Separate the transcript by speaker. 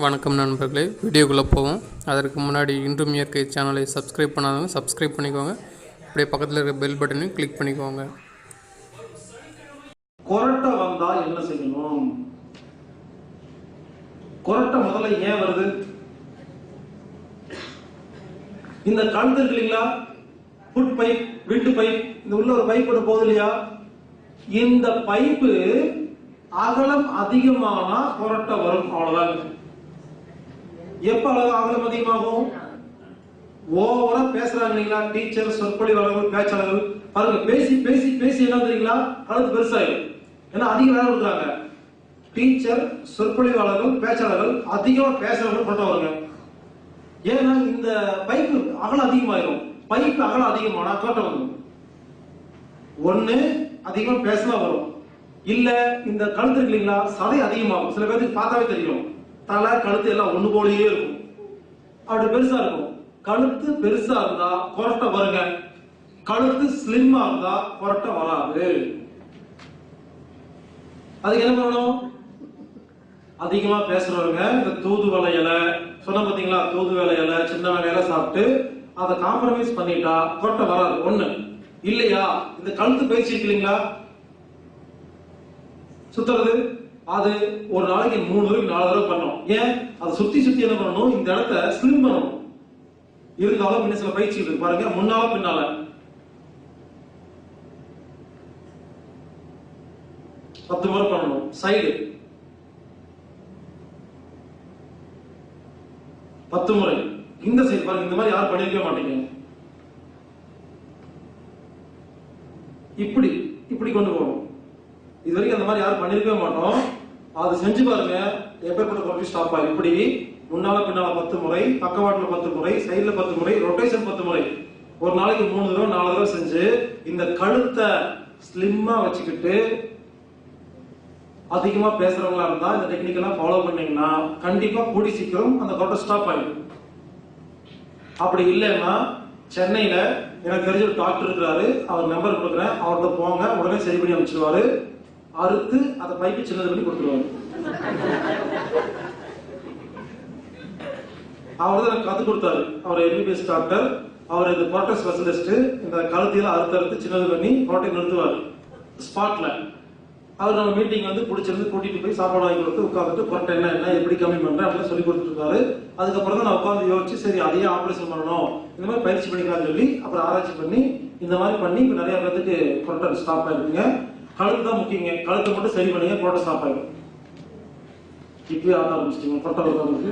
Speaker 1: வணக்கம் நண்பர்களே, வீடியோக்குள்ளே போவோம். அதற்கு முன்னாடி இன்றும் இயற்கை சேனலை சப்ஸ்கிரைப் பண்ணாதவங்க சப்ஸ்கிரைப் பண்ணிக்கோங்க. அப்படியே பக்கத்தில் இருக்க பெல் பட்டனையும் கிளிக் பண்ணிக்கோங்க.
Speaker 2: கொரட்டை வந்தா என்ன செய்யணும்? கொரட்டை முதல்ல ஏன் வருது? இந்த கழுத்து இருக்கு இல்லைங்களா, ஃபுட் பைப், விண்டு பைப், இந்த உள்ள ஒரு பைப் போகுது இல்லையா, இந்த பைப்பு அகலம் அதிகமானா கொரட்டை வரும். அவ்வளவுதான். எப்ப அகலம் அதிகமாகும்? ஓவரா பேசுறாங்க இல்லைங்களா, டீச்சர், சொற்பொழிவாளர்கள், பேச்சாளர்கள். பாருங்க, பேசி பேசி பேசி என்ன தெரியுங்களா, கழுத்து பெருசாயிடும். ஏன்னா அதிக வேலை கொடுக்குறாங்க. டீச்சர், சொற்பொழிவாளர்கள், பேச்சாளர்கள் அதிகமா பேசுறவங்க கொரட்டை வருங்க. ஏன்னா இந்த பைப்பு அகலம் அதிகமாயிரும். பைப்பு அகலம் அதிகமானா கொரட்டை வந்துடும். ஒண்ணு அதிகமா பேசினா வரும், இல்ல இந்த கழுத்து இருக்கு இல்லைங்களா, சதை அதிகமாகும். சில பேருக்கு பார்த்தாவே தெரியும், தலை கழுத்து எல்லாம் ஒண்ணு போலயே இருக்கும், அப்படி பெருசா இருக்கும். கழுத்து பெருசா இருந்தா கொரட்டை வருங்க. கழுத்து ஸ்லிம்மா இருந்தா கொரட்டை வராது. அதுக்கு என்ன பண்ணணும்? அதிகமா பேசுறவங்க இந்த தூதுவளை இலை சொன்ன பாத்தீங்களா, தூதுவளை இலை, சின்ன வெங்காயம் சாப்பிட்டு அதை காம்ப்ரமைஸ் பண்ணிட்டா கொரட்டை வராது. ஒண்ணு இல்லையா, இந்த கழுத்து பயிற்சி இருக்கு இல்லைங்களா, சுத்துறது, அது ஒரு நாளைக்கு 3 தடவை 4 தடவை பண்ணணும். ஏன்? அதை சுத்தி சுத்தி என்ன பண்ணணும், இந்த இடத்த ஸ்லிம் பண்ணணும். இருந்தாலும் இன்னும் சில பயிற்சி இருக்கு பாருங்க, முன்னால பின்னால 10 முறை பண்ணணும். சைடு 10 முறை. இந்த சைடு பாருங்க, இந்த மாதிரி யாரும் பண்ணிருக்க மாட்டீங்க. இப்படி இப்படி கொண்டு போகணும். இது வரைக்கும் அந்த மாதிரி யாரும் பண்ணிருக்கவே மாட்டோம். அது செஞ்சு பாருங்க, எப்பேற்பட்ட கொரட்டை ஸ்டாப் ஆகும். இப்படி முன்னால பின்னால 10 முறை, பக்கவாட்டுல 10 முறை, சைடுல 10 முறை, ரொட்டேஷன் 10 முறை, ஒரு நாளைக்கு 3 தடவை 4 தடவை செஞ்சு இந்த கழுத்தை ஸ்லிம்மா வச்சுக்கிட்டு அதிகமா பேசுறவங்களா இருந்தா இந்த டெக்னிக் எல்லாம் ஃபாலோ பண்ணீங்கன்னா கண்டிப்பா கூடி சீக்கிரம் அந்த கொரட்டை ஸ்டாப் ஆயிடும். அப்படி இல்லைன்னா சென்னையில எனக்கு தெரிஞ்ச ஒரு டாக்டர் இருக்கிறாரு, அவர் நம்பர் கொடுக்குறேன், அவர்கிட்ட போங்க, உடனே சரி பண்ணி அமைச்சிருவாரு. அறுத்து அதை பைப்பு சின்னது பண்ணி கொடுத்துருவாரு. அவர் தான் எனக்கு கத்து கொடுத்தாரு. அவர் எம்பிபிஎஸ் டாக்டர், அவர் இந்த கொரட்டை ஸ்பெஷலிஸ்ட். இந்த கழுத்தையில அறுத்து சின்னது பண்ணி கொரட்டை நிறுத்துவார் ஸ்பாட்ல. அவர் நம்ம மீட்டிங் வந்து பிடிச்சிருந்து கூட்டிட்டு போய் சாப்பாடு வாங்கி கொடுத்து உட்காந்துட்டு கொரட்டை என்ன எப்படி கம்மி பண்றேன் அப்படின்னு சொல்லி கொடுத்துருக்காரு. அதுக்கப்புறம் தான் நான் உட்காந்து யோசிச்சு, சரி அதையே ஆபரேஷன் பண்ணணும், இந்த மாதிரி பயிற்சி பண்ணிக்கலாம்னு சொல்லி அப்புறம் ஆராய்ச்சி பண்ணி இந்த மாதிரி பண்ணி இப்ப நிறைய பேருக்கு கொரட்டை ஸ்டாப் ஆயிருக்குங்க. கழுத்து தான் முக்கியங்க. கழுத்தை மட்டும் சரி பண்ணீங்க, கொரட்டை ஸ்டாப் ஆயிடும். இப்பயே ஆட ஆரம்பிச்சிட்டீங்க கொரட்டை வருது.